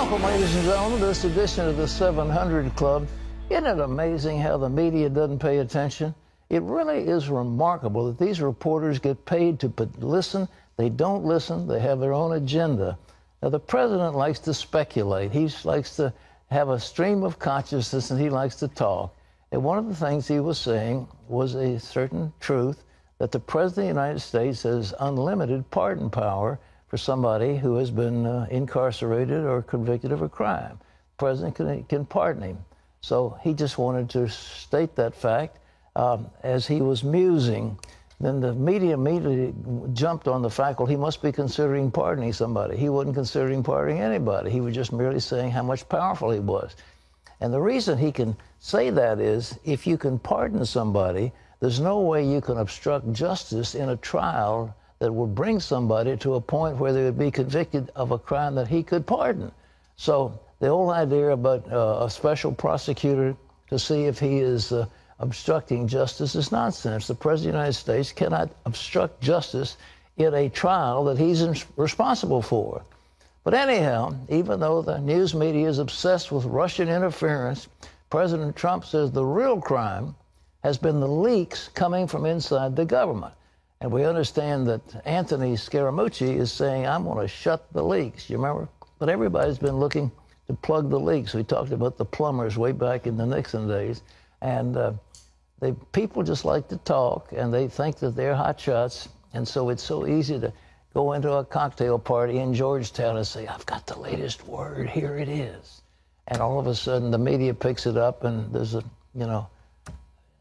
Welcome, ladies and gentlemen, to this edition of the 700 Club. Isn't it amazing how the media doesn't pay attention? It really is remarkable that these reporters get paid to listen. They don't listen. They have their own agenda. Now, the president likes to speculate. He likes to have a stream of consciousness, and he likes to talk. And one of the things he was saying was a certain truth, that the president of the United States has unlimited pardon power for somebody who has been incarcerated or convicted of a crime. The president can pardon him. So he just wanted to state that fact as he was musing. Then the media immediately jumped on the fact, well, he must be considering pardoning somebody. He wasn't considering pardoning anybody. He was just merely saying how much powerful he was. And the reason he can say that is, if you can pardon somebody, there's no way you can obstruct justice in a trial that will bring somebody to a point where they would be convicted of a crime that he could pardon. So the whole idea about a special prosecutor to see if he is obstructing justice is nonsense. The President of the United States cannot obstruct justice in a trial that he's responsible for. But anyhow, even though the news media is obsessed with Russian interference, President Trump says the real crime has been the leaks coming from inside the government. And we understand that Anthony Scaramucci is saying, I'm going to shut the leaks. You remember? But everybody's been looking to plug the leaks. We talked about the plumbers way back in the Nixon days. And people just like to talk, and they think that they're hot shots. And so it's so easy to go into a cocktail party in Georgetown and say, I've got the latest word, here it is. And all of a sudden the media picks it up, and there's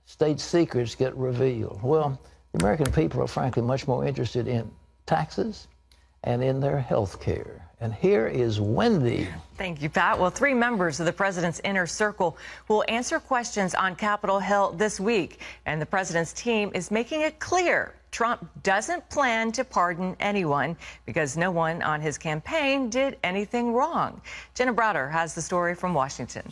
state secrets get revealed. Well, the American people are frankly much more interested in taxes and in their health care. And here is Wendy. Thank you, Pat. Well, 3 members of the president's inner circle will answer questions on Capitol Hill this week. And the president's team is making it clear Trump doesn't plan to pardon anyone because no one on his campaign did anything wrong. Jenna Browder has the story from Washington.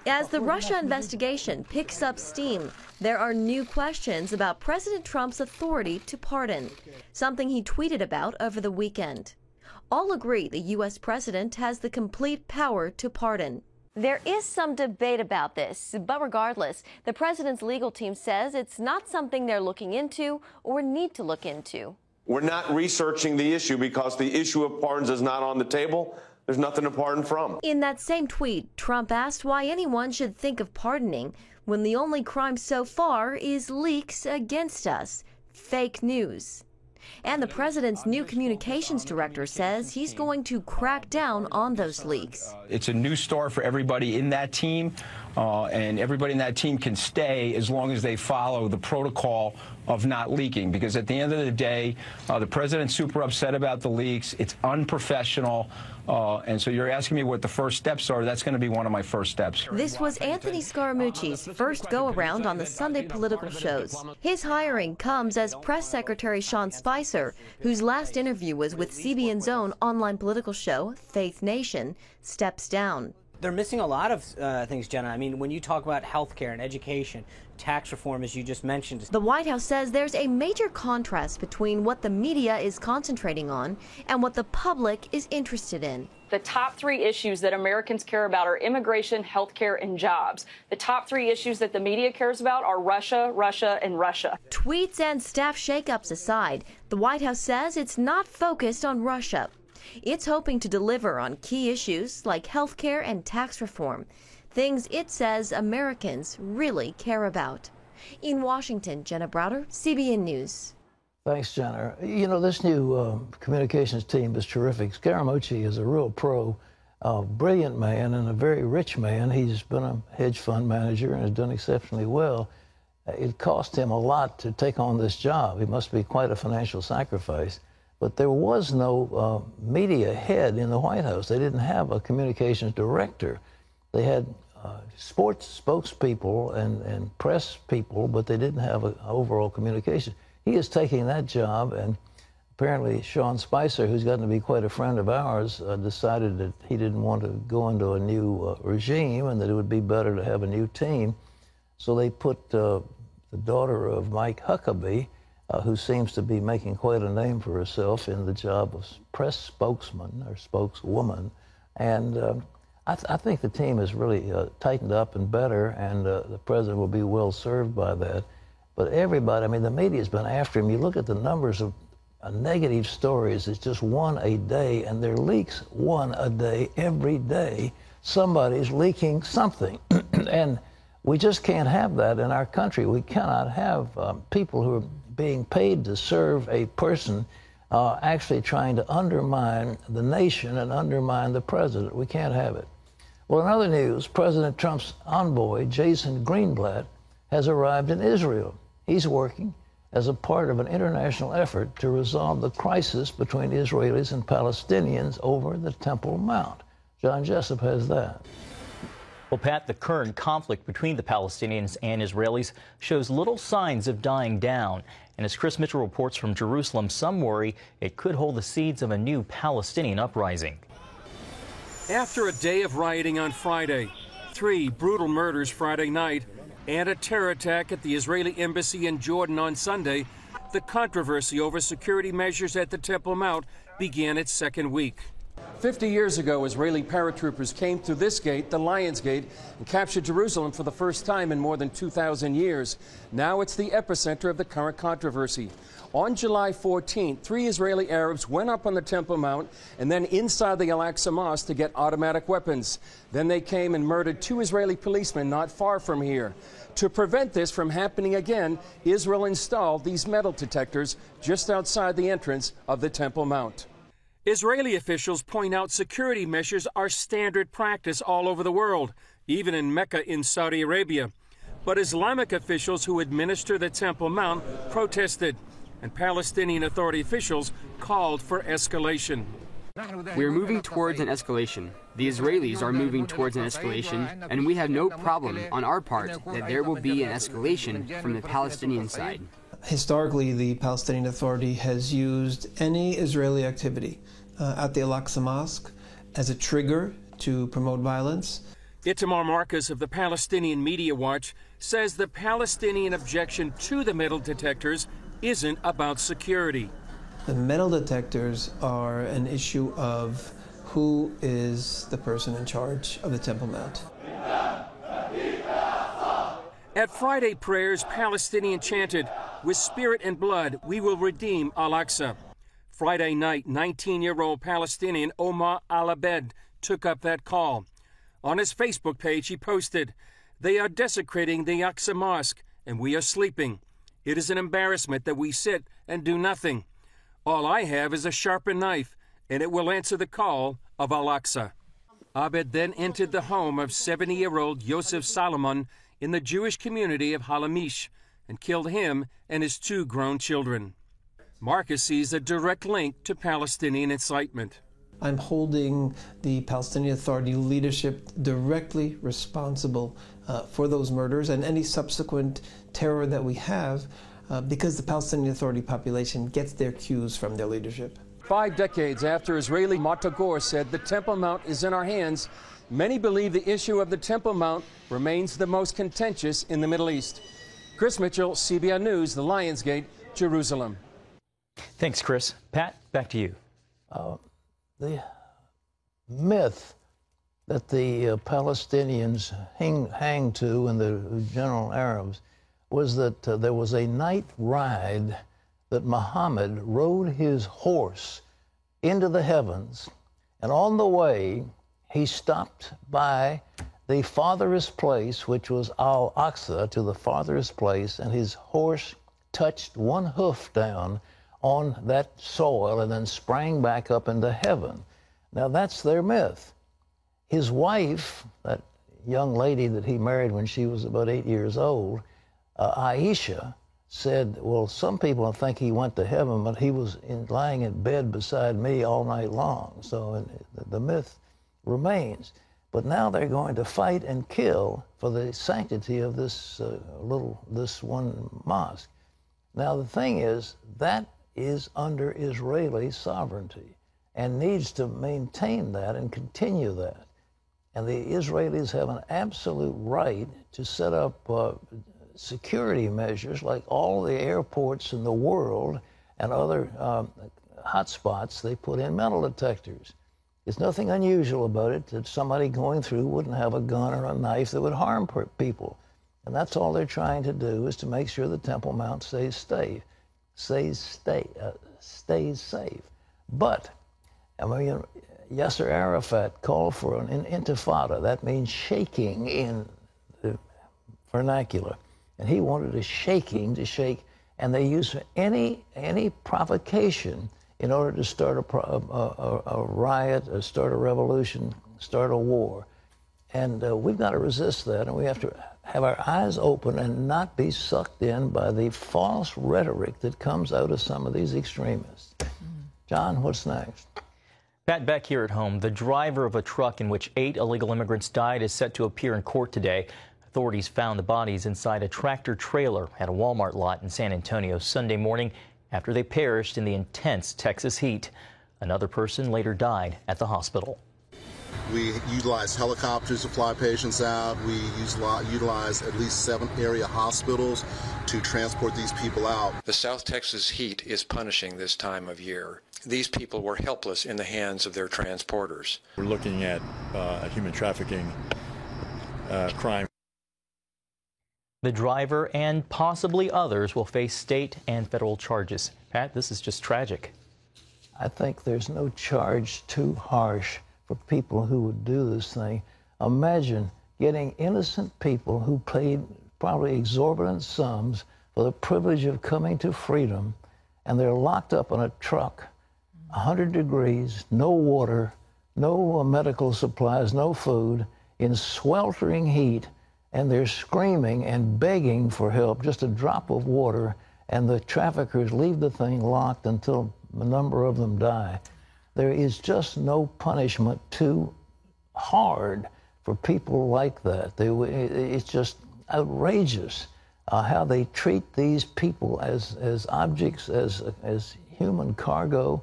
As the Russia investigation picks up steam, there are new questions about President Trump's authority to pardon, something he tweeted about over the weekend. All agree the U.S. president has the complete power to pardon. There is some debate about this, but regardless, the president's legal team says it's not something they're looking into or need to look into. We're not researching the issue because the issue of pardons is not on the table. There's nothing to pardon from. In that same tweet, Trump asked why anyone should think of pardoning when the only crime so far is leaks against us, fake news. And the president's new communications director says he's going to crack down on those leaks. It's a new start for everybody in that team, and everybody in that team can stay as long as they follow the protocol of not leaking. Because at the end of the day, the president's super upset about the leaks. It's unprofessional. And so you're asking me what the first steps are. That's going to be one of my first steps. This was Anthony Scaramucci's first go-around on the Sunday political shows. His hiring comes as Press Secretary Sean Spicer, whose last interview was with CBN's own online political show, Faith Nation, steps down. They're missing a lot of things, Jenna. I mean, when you talk about health care and education, tax reform, as you just mentioned. The White House says there's a major contrast between what the media is concentrating on and what the public is interested in. The top 3 issues that Americans care about are immigration, health care, and jobs. The top 3 issues that the media cares about are Russia, Russia, and Russia. Tweets and staff shakeups aside, the White House says it's not focused on Russia. It's hoping to deliver on key issues like health care and tax reform, things it says Americans really care about. In Washington, Jenna Browder, CBN News. Thanks, Jenna. You know, this new communications team is terrific. Scaramucci is a real pro, brilliant man and a very rich man. He's been a hedge fund manager and has done exceptionally well. It cost him a lot to take on this job. He must be quite a financial sacrifice. But there was no media head in the White House. They didn't have a communications director. They had sports spokespeople and press people, but they didn't have an overall communication. He is taking that job, and apparently Sean Spicer, who's gotten to be quite a friend of ours, decided that he didn't want to go into a new regime and that it would be better to have a new team. So they put the daughter of Mike Huckabee, who seems to be making quite a name for herself, in the job of press spokesman or spokeswoman And I think the team is really tightened up and better, and the president will be well served by that. But everybody, I mean, the media's been after him. You look at the numbers of negative stories, it's just one a day, and there are leaks one a day, every day. Somebody's leaking something. And we just can't have that in our country. We cannot have people who are being paid to serve a person actually trying to undermine the nation and undermine the president. We can't have it. Well, in other news, President Trump's envoy, Jason Greenblatt, has arrived in Israel. He's working as a part of an international effort to resolve the crisis between Israelis and Palestinians over the Temple Mount. John Jessup has that. Well, Pat, the current conflict between the Palestinians and Israelis shows little signs of dying down. And as Chris Mitchell reports from Jerusalem, some worry it could hold the seeds of a new Palestinian uprising. After a day of rioting on Friday, 3 brutal murders Friday night, and a terror attack at the Israeli embassy in Jordan on Sunday, the controversy over security measures at the Temple Mount began its second week. 50 years ago, Israeli paratroopers came through this gate, the Lion's Gate, and captured Jerusalem for the first time in more than 2,000 years. Now it's the epicenter of the current controversy. On July 14th, 3 Israeli Arabs went up on the Temple Mount and then inside the Al-Aqsa Mosque to get automatic weapons. Then they came and murdered 2 Israeli policemen not far from here. To prevent this from happening again, Israel installed these metal detectors just outside the entrance of the Temple Mount. Israeli officials point out security measures are standard practice all over the world, even in Mecca in Saudi Arabia. But Islamic officials who administer the Temple Mount protested, and Palestinian Authority officials called for escalation. We are moving towards an escalation. The Israelis are moving towards an escalation, and we have no problem on our part that there will be an escalation from the Palestinian side. Historically, the Palestinian Authority has used any Israeli activity at the Al-Aqsa Mosque as a trigger to promote violence. Itamar Marcus of the Palestinian Media Watch says the Palestinian objection to the metal detectors isn't about security. The metal detectors are an issue of who is the person in charge of the Temple Mount. At Friday prayers, Palestinians chanted, "With spirit and blood, we will redeem Al-Aqsa." Friday night, 19-year-old Palestinian Omar Al-Abed took up that call. On his Facebook page, he posted, "They are desecrating the Aqsa Mosque, and we are sleeping. It is an embarrassment that we sit and do nothing. All I have is a sharpened knife, and it will answer the call of Al-Aqsa." Abed then entered the home of 70-year-old Yosef Salomon in the Jewish community of Halamish and killed him and his 2 grown children. Marcus sees a direct link to Palestinian incitement. I'm holding the Palestinian Authority leadership directly responsible for those murders and any subsequent terror that we have because the Palestinian Authority population gets their cues from their leadership. 5 decades after Israeli Matagor said the Temple Mount is in our hands, many believe the issue of the Temple Mount remains the most contentious in the Middle East. Chris Mitchell, CBN News, the Lion's Gate, Jerusalem. Thanks, Chris. Pat, back to you. The myth that the Palestinians hang to and the general Arabs was that there was a night ride that Muhammad rode his horse into the heavens, and on the way he stopped by the farthest place, which was Al-Aqsa, to the farthest place, and his horse touched one hoof down on that soil and then sprang back up into heaven. Now, that's their myth. His wife, that young lady that he married when she was about 8 years old, Aisha, said, well, some people think he went to heaven, but he was lying in bed beside me all night long. So the myth remains. But now they're going to fight and kill for the sanctity of this this one mosque. Now, the thing is, that is under Israeli sovereignty and needs to maintain that and continue that. And the Israelis have an absolute right to set up security measures like all the airports in the world and other hotspots. They put in metal detectors. There's nothing unusual about it that somebody going through wouldn't have a gun or a knife that would harm people. And that's all they're trying to do, is to make sure the Temple Mount stays safe. But, I mean, Yasser Arafat called for an intifada. That means shaking in the vernacular. And he wanted a shaking to shake, and they use any provocation in order to start a riot, or start a revolution, start a war. And we've got to resist that, and we have to have our eyes open and not be sucked in by the false rhetoric that comes out of some of these extremists. John, what's next? Pat, back here at home, the driver of a truck in which 8 illegal immigrants died is set to appear in court today. Authorities found the bodies inside a tractor trailer at a Walmart lot in San Antonio Sunday morning after they perished in the intense Texas heat. Another person later died at the hospital. We utilize helicopters to fly patients out. We utilize at least 7 area hospitals to transport these people out. The South Texas heat is punishing this time of year. These people were helpless in the hands of their transporters. We're looking at a human trafficking crime. The driver and possibly others will face state and federal charges. Pat, this is just tragic. I think there's no charge too harsh for people who would do this thing. Imagine getting innocent people who paid probably exorbitant sums for the privilege of coming to freedom, and they're locked up in a truck, 100 degrees, no water, no medical supplies, no food, in sweltering heat, and they're screaming and begging for help, just a drop of water, and the traffickers leave the thing locked until a number of them die. There is just no punishment too hard for people like that. It's just outrageous how they treat these people as objects, as human cargo,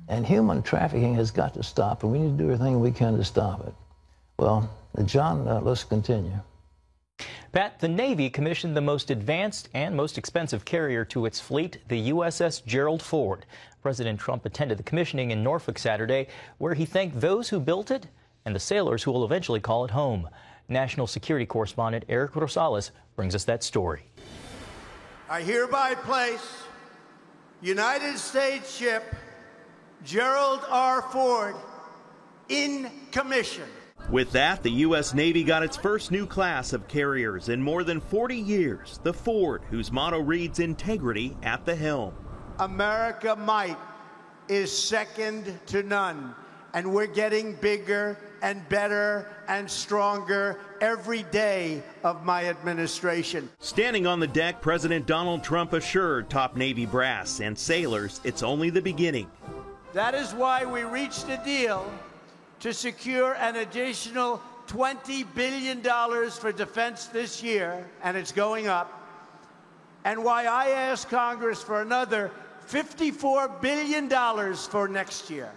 and human trafficking has got to stop, and we need to do everything we can to stop it. Well, John, let's continue. Pat, the Navy commissioned the most advanced and most expensive carrier to its fleet, the USS Gerald Ford. President Trump attended the commissioning in Norfolk Saturday, where he thanked those who built it and the sailors who will eventually call it home. National security correspondent Eric Rosales brings us that story. I hereby place United States ship Gerald R. Ford in commission. With that, the U.S. Navy got its first new class of carriers in more than 40 years, the Ford, whose motto reads integrity at the helm. America might is second to none, and we're getting bigger and better and stronger every day of my administration. Standing on the deck, President Donald Trump assured top Navy brass and sailors it's only the beginning. That is why we reached a deal to secure an additional $20 billion for defense this year, and it's going up, and why I asked Congress for another $54 billion for next year.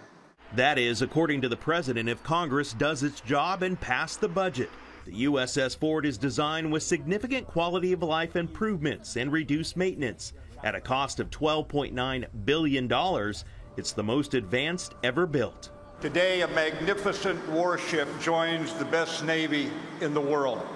That is, according to the president, if Congress does its job and pass the budget. The USS Ford is designed with significant quality of life improvements and reduced maintenance. At a cost of $12.9 billion, it's the most advanced ever built. Today, a magnificent warship joins the best Navy in the world.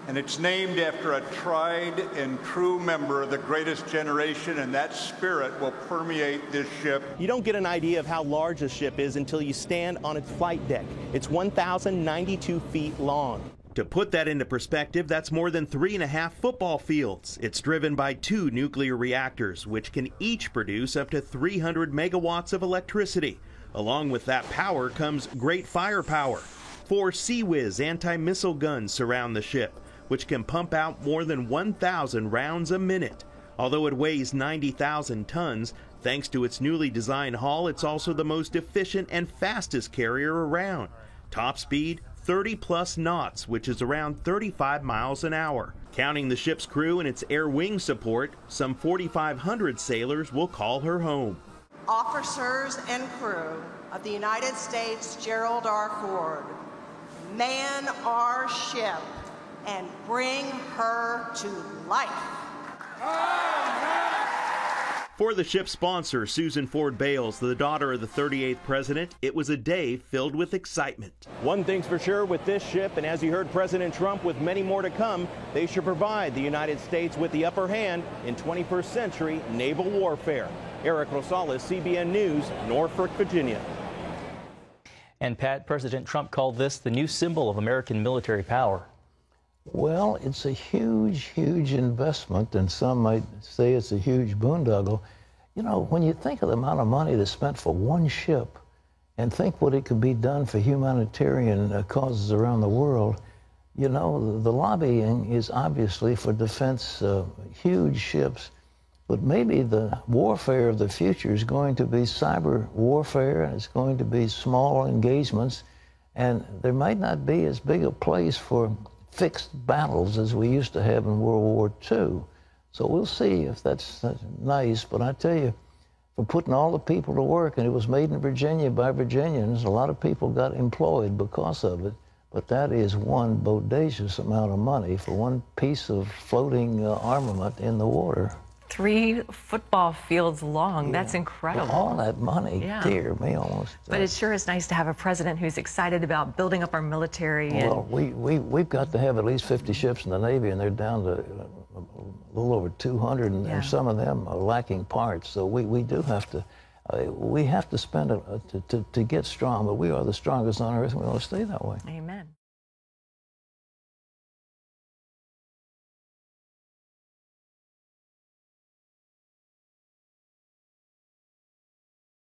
And it's named after a tried and true member of the greatest generation, and that spirit will permeate this ship. You don't get an idea of how large this ship is until you stand on its flight deck. It's 1,092 feet long. To put that into perspective, that's more than 3.5 football fields. It's driven by 2 nuclear reactors, which can each produce up to 300 megawatts of electricity. Along with that power comes great firepower. 4 Sea Whiz anti-missile guns surround the ship, which can pump out more than 1,000 rounds a minute. Although it weighs 90,000 tons, thanks to its newly designed hull, it's also the most efficient and fastest carrier around. Top speed, 30-plus knots, which is around 35 miles an hour. Counting the ship's crew and its air wing support, some 4,500 sailors will call her home. Officers and crew of the United States Gerald R. Ford, man our ship and bring her to life. For the ship's sponsor, Susan Ford Bales, the daughter of the 38th president, it was a day filled with excitement. One thing's for sure with this ship, and as you heard President Trump with many more to come, they should provide the United States with the upper hand in 21st century naval warfare. Eric Rosales, CBN News, Norfolk, Virginia. And Pat, President Trump called this the new symbol of American military power. Well, it's a huge, huge investment, and some might say it's a huge boondoggle. You know, when you think of the amount of money that's spent for one ship and think what it could be done for humanitarian causes around the world, you know, the lobbying is obviously for defense, huge ships, but maybe the warfare of the future is going to be cyber warfare, and it's going to be small engagements, and there might not be as big a place for fixed battles as we used to have in World War II. So we'll see if that's nice. But I tell you, for putting all the people to work, and it was made in Virginia by Virginians, a lot of people got employed because of it. But that is one bodacious amount of money for one piece of floating armament in the water. 3 football fields long. That's incredible. For all that money, dear me, almost. But it sure is nice to have a president who's excited about building up our military. Well, we've got to have at least 50 ships in the Navy, and they're down to a little over 200, and some of them are lacking parts. So we do have to, we have to spend to get strong, but we are the strongest on earth, and we want to stay that way.